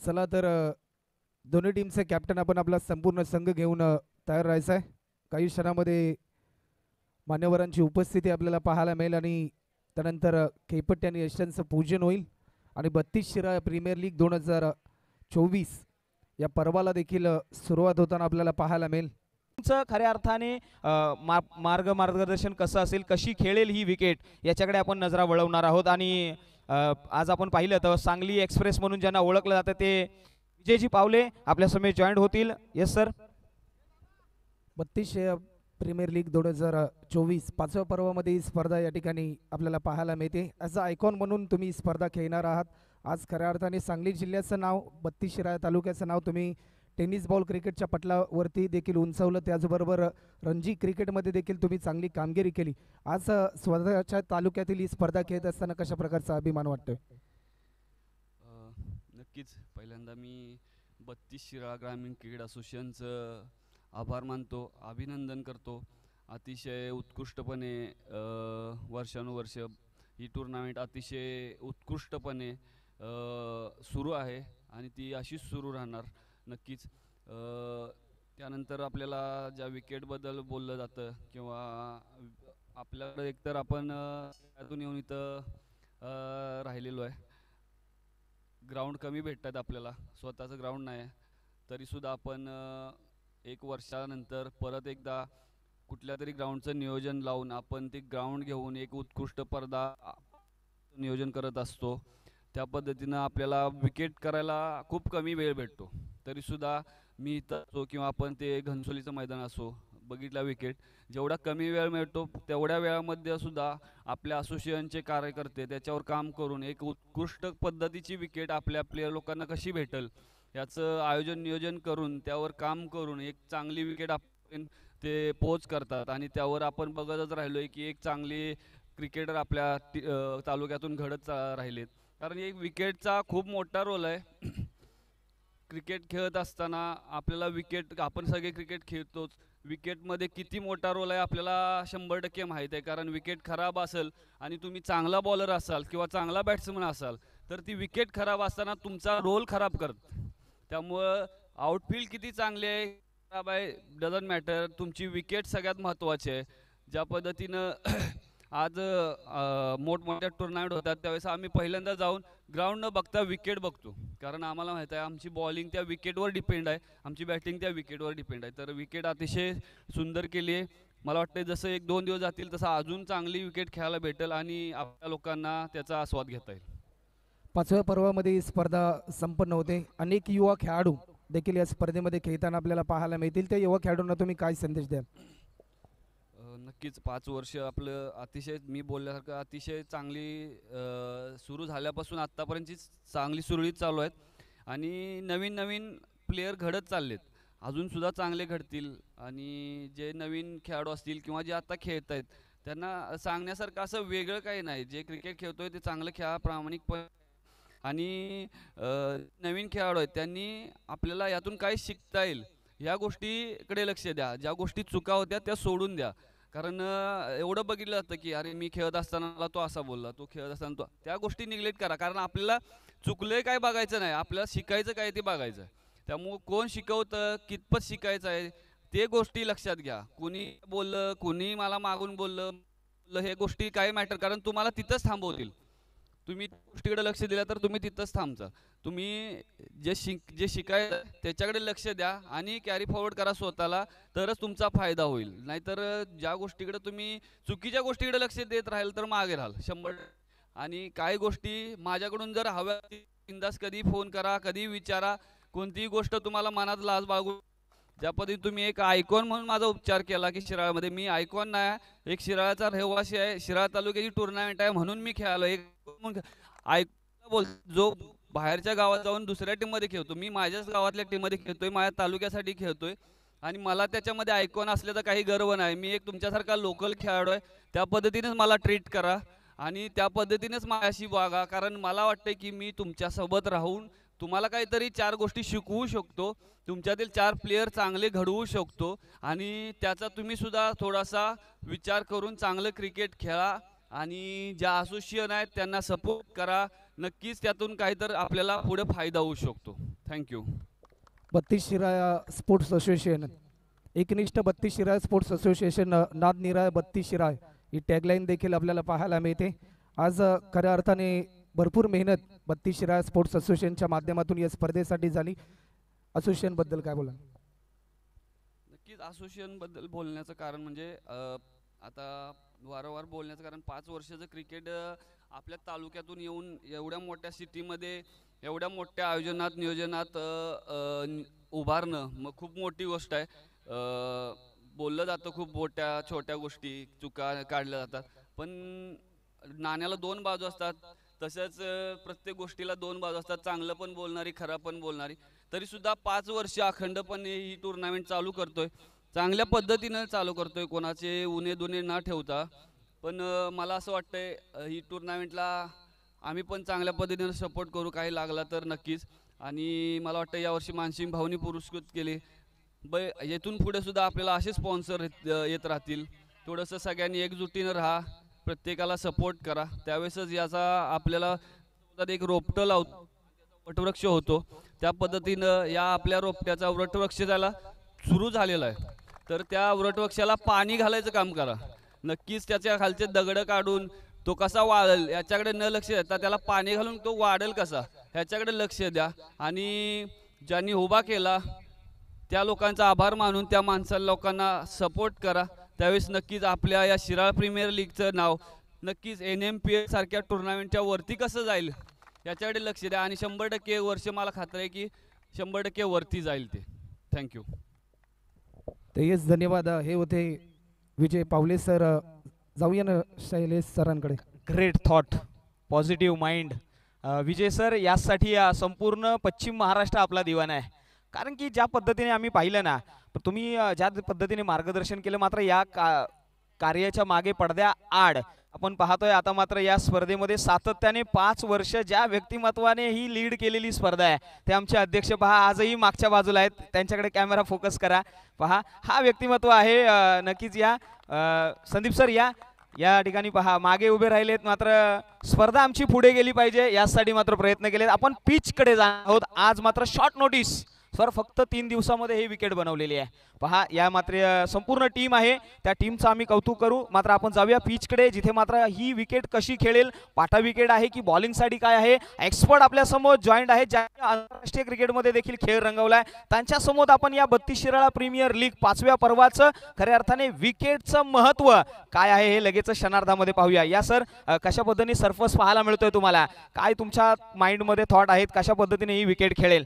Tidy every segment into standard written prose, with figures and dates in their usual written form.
चला तर दोन्ही टीमचे कॅप्टन आपण आपला संपूर्ण संघ घेऊन तयार राहायचं आहे. काही क्षणामध्ये मान्यवरांची उपस्थिती आपल्याला पाहायला मिळेल आणि त्यानंतर खेळपट्टी आणि यशांचं पूजन होईल आणि 32 शिराळा प्रीमियर लीग 2024 या पर्वाला देखील सुरुवात होताना आपल्याला पाहायला मिळेल. तुमचं खऱ्या अर्थाने मार्गदर्शन कसं असेल, कशी खेळेल ही विकेट, याच्याकडे आपण नजरा वळवणार आहोत. आणि आज आपण पाहिलं तर सांगली एक्सप्रेस म्हणून ज्यांना ओळखलं जातं ते विजयजी पावले आपल्या समेत जॉईंट होतील. Yes sir. 32 प्रीमियर लीग 2024 पाचव्या पर्वामध्ये ही स्पर्धा या ठिकाणी आपल्याला पाहायला मिळते. ॲज अ आयकॉन म्हणून तुम्ही ही स्पर्धा खेळणार आहात. आज खऱ्या अर्थाने सांगली जिल्ह्याचं नाव, 32 शिराळा तालुक्याचं नाव तुम्ही टेनिस बॉल क्रिकेटच्या पटलावरती देखील उंचावलं. त्याचबरोबर रणजी क्रिकेटमध्ये देखील तुम्ही चांगली कामगिरी केली. आज स्वतःच्या तालुक्यातील ही स्पर्धा खेळत असताना कशा प्रकारचा अभिमान वाटतोय? नक्कीच पहिल्यांदा मी 32 शिराळा ग्रामीण क्रिकेट असोसिएशनचं आभार मानतो, अभिनंदन करतो. अतिशय उत्कृष्टपणे वर्षानुवर्ष ही टुर्नामेंट अतिशय उत्कृष्टपणे सुरू आहे आणि ती अशीच सुरू राहणार नक्कीच. त्यानंतर आपल्याला ज्या विकेटबद्दल बोललं जातं किंवा आपल्याकडे एकतर आपण त्यातून येऊन इथं राहिलेलो आहे. ग्राउंड कमी भेटतात आपल्याला, स्वतःचं ग्राउंड नाही, तरीसुद्धा आपण एक वर्षानंतर परत एकदा कुठल्या तरी ग्राउंडचं नियोजन लावून आपण ते ग्राउंड घेऊन एक उत्कृष्ट स्पर्धा नियोजन करत असतो. त्या पद्धतीनं आपल्याला विकेट करायला खूप कमी वेळ भेटतो. तरीसुद्धा मी इथं असो किंवा आपण ते घनसोलीचं मैदान असो बघितला, विकेट जेवढा कमी वेळ मिळतो तेवढ्या वेळामध्ये सुद्धा आपल्या असोसिएशनचे कार्यकर्ते त्याच्यावर काम करून एक उत्कृष्ट पद्धतीची विकेट आपल्या प्लेयर लोकांना कशी भेटेल याचं आयोजन नियोजन करून त्यावर काम करून एक चांगली विकेट आपण ते पोच करतात. आणि त्यावर आपण बघतच राहिलो आहे की एक चांगली क्रिकेटर आपल्या तालुक्यातून घडत राहिलेत. कारण एक विकेटचा खूप मोठा रोल आहे. क्रिकेट खेळत असताना आपल्याला विकेट, आपण सगळे क्रिकेट खेळतोच, विकेटमध्ये किती मोठा रोल आहे आपल्याला 100% माहीत आहे. कारण विकेट खराब असेल आणि तुम्ही चांगला बॉलर असाल किंवा चांगला बॅट्समन असाल तर ती विकेट खराब असताना तुमचा रोल खराब करत. त्यामुळं आउटफील्ड किती चांगली आहे खराब आहे डझंट मॅटर, तुमची विकेट सगळ्यात महत्त्वाची आहे. ज्या पद्धतीनं आज मोठमोठ्या टुर्नामेंट होतात त्यावेळेस आम्ही पहिल्यांदा जाऊन ग्राउंड न बघता विकेट बघतो. कारण आम्हाला माहीत आहे आमची बॉलिंग त्या विकेटवर डिपेंड आहे, आमची बॅटिंग त्या विकेटवर डिपेंड आहे. तर विकेट अतिशय सुंदर केली आहे. मला वाटतं जसं 1-2 दिवस जातील तसं अजून चांगली विकेट खेळायला भेटेल आणि आपल्या लोकांना त्याचा आस्वाद घेता येईल. पाचव्या पर्वामध्ये स्पर्धा संपन्न होते. अनेक युवा खेळाडू देखील या स्पर्धेमध्ये खेळताना आपल्याला पाहायला मिळतील. त्या युवा खेळाडूंना तुम्ही काय संदेश द्याल? नक्कीच 5 वर्ष आपलं अतिशय, मी बोलल्यासारखं अतिशय चांगली सुरू झाल्यापासून आत्तापर्यंतची चांगली सुरळीत चालू आहेत आणि नवीन नवीन प्लेयर घडत चाललेत, अजूनसुद्धा चांगले घडतील. आणि जे नवीन खेळाडू असतील किंवा जे आत्ता खेळत आहेत त्यांना सांगण्यासारखं असं वेगळं काही नाही. जे क्रिकेट खेळतोय ते चांगलं खेळा प्रामाणिकपणे. आणि नवीन खेळाडू आहेत त्यांनी आपल्याला यातून काय शिकता येईल ह्या गोष्टीकडे लक्ष द्या. ज्या गोष्टी चुका होत्या त्या सोडून द्या. कारण एवढं बघितलं जातं की अरे मी खेळत असताना तो असा बोलला, तो खेळत असताना तो, त्या गोष्टी निग्लेक्ट करा. कारण आपल्याला चुकलंय काय बघायचं नाही, आपल्याला शिकायचं काय ते बघायचं आहे. त्यामुळं कोण शिकवतं, कितपत शिकायचं आहे ते गोष्टी लक्षात घ्या. कुणी बोललं, कुणी मला मागून बोललं, हे गोष्टी काय मॅटर, कारण तुम्हाला तिथंच थांबवतील. तुम्ही गोष्टीकडे लक्ष दिलं तर तुम्ही तिथंच थांबता. तुम्ही जे शिकायचं त्याच्याकडे लक्ष द्या आणि कॅरी फॉरवर्ड करा स्वतःला, तरच तुमचा फायदा होईल. नाहीतर ज्या गोष्टीकडे तुम्ही चुकीच्या गोष्टीकडे लक्ष देत राहाल तर मागे राहाल 100. आणि काही गोष्टी माझ्याकडून जर हव्या बिंदास कधी फोन करा, कधी विचारा. कोणतीही गोष्ट तुम्हाला मनात लाज बाळगू, ज्या पद्धतीने तुम्ही एक आयकॉन म्हणून माझा उपचार केला की शिराळामध्ये, मी आयकॉन नाही, एक शिराळाचा रहिवासी आहे, शिराळा तालुक्याची टुर्नामेंट आहे म्हणून मी खेळालो. एक आयकॉन बोल जो बाहेरच्या गावात जाऊन दुसऱ्या टीममध्ये खेळतो, मी माझ्याच गावातल्या टीममध्ये खेळतोय, माझ्या तालुक्यासाठी खेळतोय आणि मला त्याच्यामध्ये आयकॉन असल्याचा काही गर्व नाही. मी एक तुमच्यासारखा लोकल खेळाडू आहे, त्या पद्धतीनेच मला ट्रीट करा आणि त्या पद्धतीनेच माझ्याशी वागा. कारण मला वाटतं की मी तुमच्यासोबत राहून तुम्हाला काहीतरी 4 गोष्टी शिकवू शकतो, तुमच्यातील 4 प्लेयर चांगले घडवू शकतो आणि त्याचा तुम्ही सुद्धा थोडासा विचार करून चांगलं क्रिकेट खेळा आणि ज्या असोसिएशन आहेत त्यांना सपोर्ट करा. नक्कीच त्यातून काहीतरी आपल्याला पुढे फायदा होऊ शकतो. थँक्यू. 32 शिराळा स्पोर्ट्स असोसिएशन, एकनिष्ठ 32 शिराळा स्पोर्ट्स असोसिएशन, नाद निराळ 32 शिराळ ही टॅगलाईन देखील आपल्याला पाहायला मिळते. आज खऱ्या अर्थाने भरपूर मेहनत 32 शिराळा स्पोर्ट्स असोसिएशनच्या माध्यमातून या स्पर्धेसाठी झाली. असोसिएशन बद्दल काय बोला? नक्कीच असोसिएशनबद्दल बोलण्याचं कारण म्हणजे आता वारंवार बोलण्याचं कारण 5 वर्षाचं क्रिकेट आपल्या तालुक्यातून येऊन एवढ्या मोठ्या सिटीमध्ये एवढ्या मोठ्या आयोजनात नियोजनात उभारणं मग खूप मोठी गोष्ट आहे. बोललं जातं खूप मोठ्या छोट्या गोष्टी चुका काढल्या जातात, पण नाण्याला 2 बाजू असतात. तसंच प्रत्येक गोष्टीला 2 बाजू असतात, चांगलं पण बोलणारी खरं पण बोलणारी. तरीसुद्धा 5 वर्ष अखंडपणे ही टुर्नामेंट चालू करतोय, चांगल्या पद्धतीनं चालू करतोय, कोणाचे उणे दुणे न ठेवता. पण मला असं वाटतंय ही टुर्नामेंटला आम्ही पण चांगल्या पद्धतीनं सपोर्ट करू, काही लागला तर नक्कीच. आणि मला वाटतं यावर्षी मानसिंग भाऊनी पुरस्कृत केले. येथून पुढे सुद्धा आपल्याला असे स्पॉन्सर येत राहतील. थोडंसं सगळ्यांनी एकजुटीनं राहा, प्रत्येकाला सपोर्ट करा, त्यावेळेसच याचा आपल्याला एक रोपटं लावतो वटवृक्ष होतो. त्या पद्धतीनं या आपल्या रोपट्याचा वटवृक्ष त्याला सुरू झालेला आहे, तर त्या वटवृक्षाला पाणी घालायचं काम करा. नक्कीच त्याच्या खालचे दगडं काढून तो कसा वाढेल याच्याकडे न लक्ष देता त्याला पाणी घालून तो वाढेल कसा ह्याच्याकडे लक्ष द्या. आणि ज्यांनी उभा केला त्या लोकांचा आभार मानून त्या माणसाला लोकांना सपोर्ट करा. त्यावेळेस नक्कीच आपल्या या शिराळ प्रीमियर लीगचं नाव नक्कीच NMPL सारख्या टुर्नामेंटच्या वरती कसं जाईल याच्याकडे लक्ष द्या. आणि 100% वर्ष मला खात्री आहे की 100% वरती जाईल ते. थँक्यू. तेच धन्यवाद. हे होते विजय पावले सर. जाऊया ना शैलेश सरांकडे. Great thought, positive mind. Vijay sir, यासाठी संपूर्ण पश्चिम महाराष्ट्र आपला दिवाना आहे. कारण की ज्या पद्धतीने आम्ही पाहिलं ना, तुम्ही ज्या पद्धतीने मार्गदर्शन केलं, मात्र या कार्याच्या मागे पडद्या आड आपण पाहतोय आता मात्र या स्पर्धेमध्ये सातत्याने 5 वर्ष ज्या व्यक्तिमत्वाने ही लीड केलेली स्पर्धा आहे ते आमचे अध्यक्ष पहा आजही मागच्या बाजूला आहेत. त्यांच्याकडे कॅमेरा फोकस करा. पहा हा व्यक्तिमत्व आहे. नक्कीच या संदीप सर या ठिकाणी पहा मागे उभे राहिलेत, मात्र स्पर्धा आमची पुढे गेली पाहिजे यासाठी मात्र प्रयत्न केलेत. आपण पिचकडे जाणार आहोत. आज मात्र शॉर्ट नोटीस सर, फक्त 3 दिवसामध्ये ही विकेट बनवलेली आहे. पहा या मात्र संपूर्ण टीम आहे, त्या टीमचं आम्ही कौतुक करू. मात्र आपण जाऊया पिचकडे, जिथे मात्र ही विकेट कशी खेळेल, पाटा विकेट आहे की बॉलिंगसाठी काय आहे. एक्सपर्ट आपल्या समोर जॉईंट आहे, ज्यांनी आंतरराष्ट्रीय क्रिकेटमध्ये देखील खेळ रंगवलाय. त्यांच्या समोर आपण या 32 शिराळा प्रीमियर लीग 5व्या पर्वाचं खऱ्या अर्थाने विकेटचं महत्व काय आहे हे लगेच क्षणार्धामध्ये पाहूया. या सर, कशा पद्धतीने सरफस पाहायला मिळतोय तुम्हाला, काय तुमच्या माइंडमध्ये थॉट आहेत, कशा पद्धतीने ही विकेट खेळेल?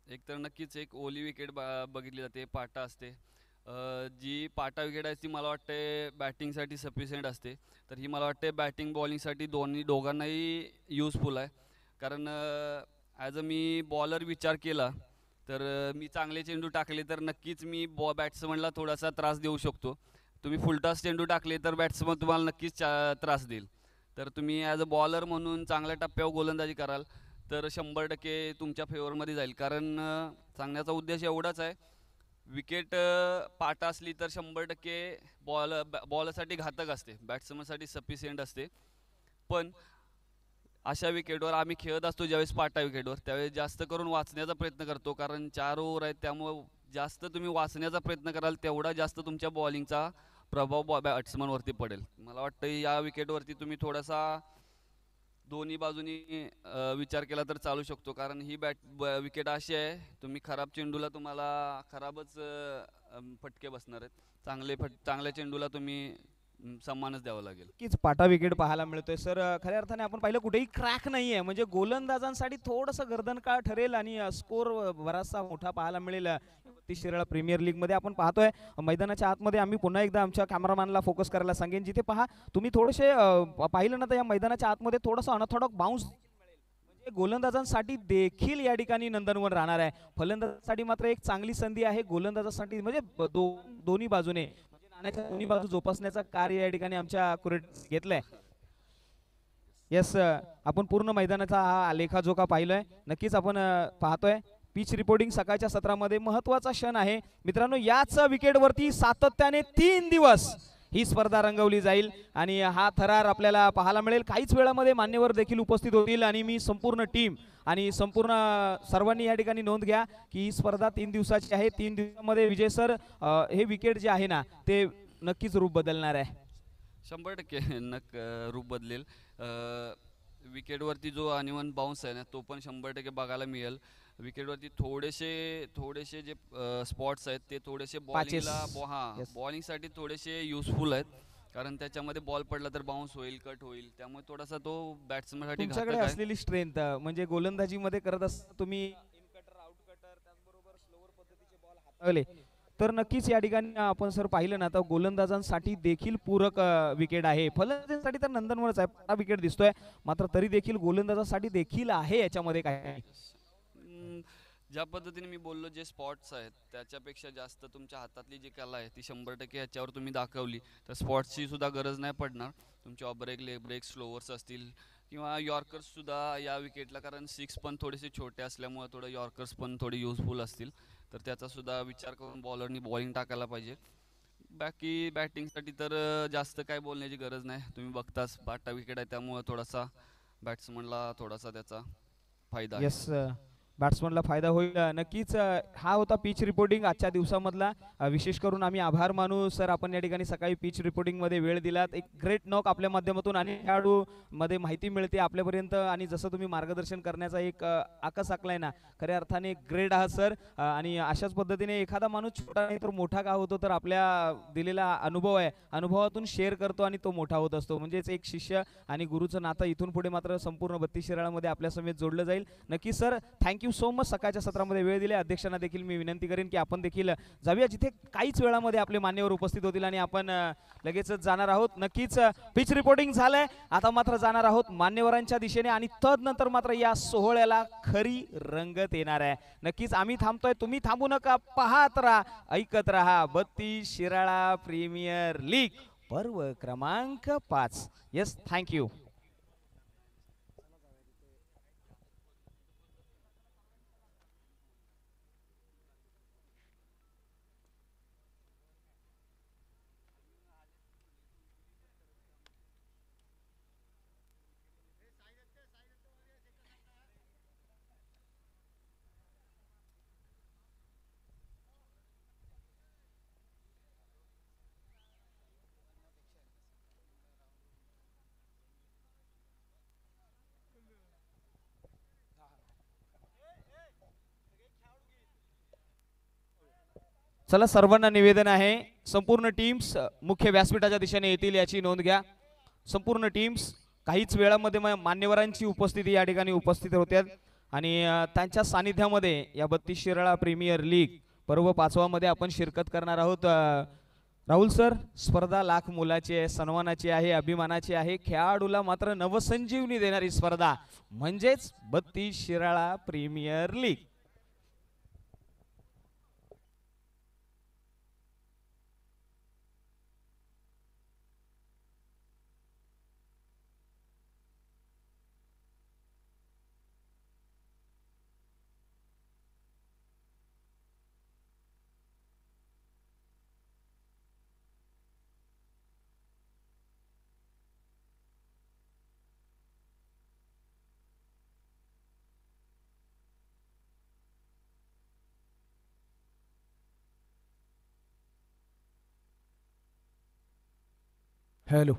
एक तर नक्कीच एक ओली विकेट बघितली जाते, पाटा असते. जी पाटा विकेट आहे ती मला वाटते बॅटिंगसाठी सफिशियंट असते, तर ही मला वाटते बॅटिंग बॉलिंगसाठी दोघांनाही यूजफुल आहे. कारण ॲज अ मी बॉलर विचार केला तर मी चांगले चेंडू टाकले तर नक्कीच मी बॅट्समनला थोडासा त्रास देऊ शकतो. तुम्ही फुलटॉस चेंडू टाकले तर बॅट्समन तुम्हाला नक्कीच त्रास देईल. तर तुम्ही ॲज अ बॉलर म्हणून चांगल्या टप्प्यावर गोलंदाजी कराल तर 100% तुमच्या फेवरमध्ये जाईल. कारण सांगण्याचा उद्देश एवढाच आहे, विकेट पाटा असली तर 100% बॉलरसाठी घातक असते, बॅट्समनसाठी सफिशियंट असते. पण अशा विकेटवर आम्ही खेळत असतो ज्यावेळेस पाटा विकेटवर, त्यावेळेस जास्त करून वाचण्याचा प्रयत्न करतो. कारण 4 ओव्हर आहेत, त्यामुळं जास्त तुम्ही वाचण्याचा प्रयत्न कराल तेवढा जास्त तुमच्या बॉलिंगचा प्रभाव बॅट्समनवरती पडेल. मला वाटतं या विकेटवरती तुम्ही थोडासा दोन्ही बाजूनी विचार केला तर चालू शकतो. कारण ही विकेट अशी आहे, तुम्ही खराब चेंडूला तुम्हाला खराबच फटके बसणार आहेत, चांगल्या चेंडूला तुम्ही सम्मानच द्यावा लागेल. नक्कीच पाटा विकेट पाहायला मिळतोय सर. खऱ्या अर्थाने आपण पाहिलं कुठेही क्रॅक नाहीये, म्हणजे गोलंदाजांसाठी थोडंसं गर्दनकाळ ठरेल आणि स्कोर बराचसा मोठा पाहायला मिळेल. 32 शिराळा प्रीमियर लीग मध्ये आपण पाहतोय मैदानाच्या आतमध्ये. आम्ही पुन्हा एकदा आमच्या कॅमेरामॅनला फोकस करायला सांगेन, जिथे पहा तुम्ही थोडेसे पाहिलं ना तर या मैदानाच्या आतमध्ये थोडंसं अनथॉडक बाउन्स म्हणजे गोलंदाजांसाठी देखील या ठिकाणी नंदनवन राहणार आहे. फलंदाजांसाठी मात्र एक चांगली संधी आहे, गोलंदाजांसाठी म्हणजे दोन्ही बाजूने नाण्याच्या दोन्ही बाजू जोपासण्याचं कार्य या ठिकाणी आमच्या कुरेट घेतलंय. येस, आपण पूर्ण मैदानाचा हा लेखाजोखा पाहिलाय. नक्कीच आपण पाहतोय पिच रिपोर्टिंग सकाळच्या सत्रामध्ये महत्त्वाचा क्षण आहे मित्रांनो. याच विकेटवरती सातत्याने 3 दिवस ही स्पर्धा रंगवली जाईल आणि हा थरार आपल्याला पाहायला मिळेल. काहीच वेळामध्ये मान्यवर देखील उपस्थित होतील आणि मी संपूर्ण टीम आणि संपूर्ण सर्वांनी या ठिकाणी नोंद घ्या की ही स्पर्धा 3 दिवसाची आहे. 3 दिवसामध्ये विजय सर हे विकेट जे आहे ना ते नक्कीच रूप बदलणार आहे. 100% रूप बदलेल. विकेटवरती जो अनइवन बाउन्स आहे ना तो पण 100% बघायला मिळेल. विकेटवरती थोडेसे जे स्पॉट्स आहेत ते थोडेसे Patches. बॉलिंगला Yes. बॉलिंगसाठी थोडेसे युजफुल आहेत, कारण त्याच्यामध्ये बॉल पडला तर बाउन्स होईल, कट होईल, त्यामुळे थोडासा तो बॅट्समनसाठी तुमच्याकडे घातक आहे. असलेली स्ट्रेंथ म्हणजे गोलंदाजीमध्ये करत असताना तुम्ही इन कटर, आउट कटर, त्याचबरोबर स्लोवर पद्धतीचे बॉल हाताळले तर नक्कीच या ठिकाणी आपण सर पाहिलं ना तर गोलंदाजांसाठी देखील पूरक विकेट आहे. फलंदाजांसाठी तर नंदनवरच आहे, विकेट दिसतोय, मात्र तरी देखील गोलंदाजासाठी देखील आहे याच्यामध्ये काही. अं, ज्या पद्धतीने मी बोललो, जे स्पॉट्स आहेत त्याच्यापेक्षा जास्त तुमच्या हातातली जी कला आहे ती 100% ह्याच्यावर तुम्ही दाखवली तर स्पॉट्सची सुद्धा गरज नाही पडणार. तुमचे ऑफ ब्रेक, लेग ब्रेक, स्लोवर्स असतील किंवा यॉर्कर्स सुद्धा या विकेटला, कारण सिक्स पण थोडेसे छोटे असल्यामुळे थोडं यॉर्कर्स पण थोडे युजफुल असतील, तर त्याचा सुद्धा विचार करून बॉलरनी बॉलिंग टाकायला पाहिजे. बाकी बॅटिंगसाठी तर जास्त काय बोलण्याची गरज नाही. तुम्ही बघताच 12 विकेट आहे, त्यामुळे थोडासा बॅट्समनला थोडासा त्याचा फायदा आहे. येस, बॅट्समनला फायदा होईल नक्कीच. हा होता पिच रिपोर्टिंग आजच्या दिवसामधला. विशेष करून आम्ही आभार मानू सर, आपण या ठिकाणी सकाळी पिच रिपोर्टिंगमध्ये वेळ दिलात. एक ग्रेट नॉक आपल्या माध्यमातून आणि खेळाडूमध्ये माहिती मिळते आपल्यापर्यंत आणि जसं तुम्ही मार्गदर्शन करण्याचा एक आकस आखलाय ना, खऱ्या अर्थाने ग्रेट आहात सर. आणि अशाच पद्धतीने एखादा माणूस छोटा नाही तर मोठा का होतो, तर आपल्या दिलेला अनुभव आहे, अनुभवातून शेअर करतो आणि तो मोठा होत असतो. म्हणजेच एक शिष्य आणि गुरुचं नातं इथून पुढे मात्र संपूर्ण 32 शिराळामध्ये आपल्या समेत जोडलं जाईल. नक्की सर, थँक्यू सो मच सकाळच्या सत्रामध्ये वेळ दिले. अध्यक्षांना देखील मी विनंती करेन की आपण देखील जाऊया जिथे काहीच वेळामध्ये आपले मान्यवर उपस्थित होतील आणि आपण लगेचच जाणार आहोत. नक्कीच पिच रिपोर्टिंग झालंय, आता मात्र जाणार आहोत मान्यवरांच्या दिशेने आणि तदनंतर मात्र या सोहळ्याला खरी रंगत येणार आहे. नक्कीच आम्ही थांबतोय, तुम्ही थांबू नका, पाहत राहा, ऐकत राहा 32 शिराळा प्रीमियर लीग पर्व क्रमांक 5. Yes, thank you. चला, सर्वांना निवेदन आहे, संपूर्ण टीम्स मुख्य व्यासपीठाच्या दिशेने येतील याची नोंद घ्या. संपूर्ण टीम्स काहीच वेळामध्ये मान्यवरांची उपस्थिती या ठिकाणी उपस्थित होत्या आणि त्यांच्या सानिध्यामध्ये या 32 शिराळा प्रीमियर लीग पर्व 5वा मध्ये आपण शिरकत करणार आहोत. राहुल सर, स्पर्धा लाख मोलाची आहे, सन्मानाची आहे, अभिमानाची आहे. खेळाडूला मात्र नवसंजीवनी देणारी स्पर्धा म्हणजेच 32 शिराळा प्रीमियर लीग. हॅलो.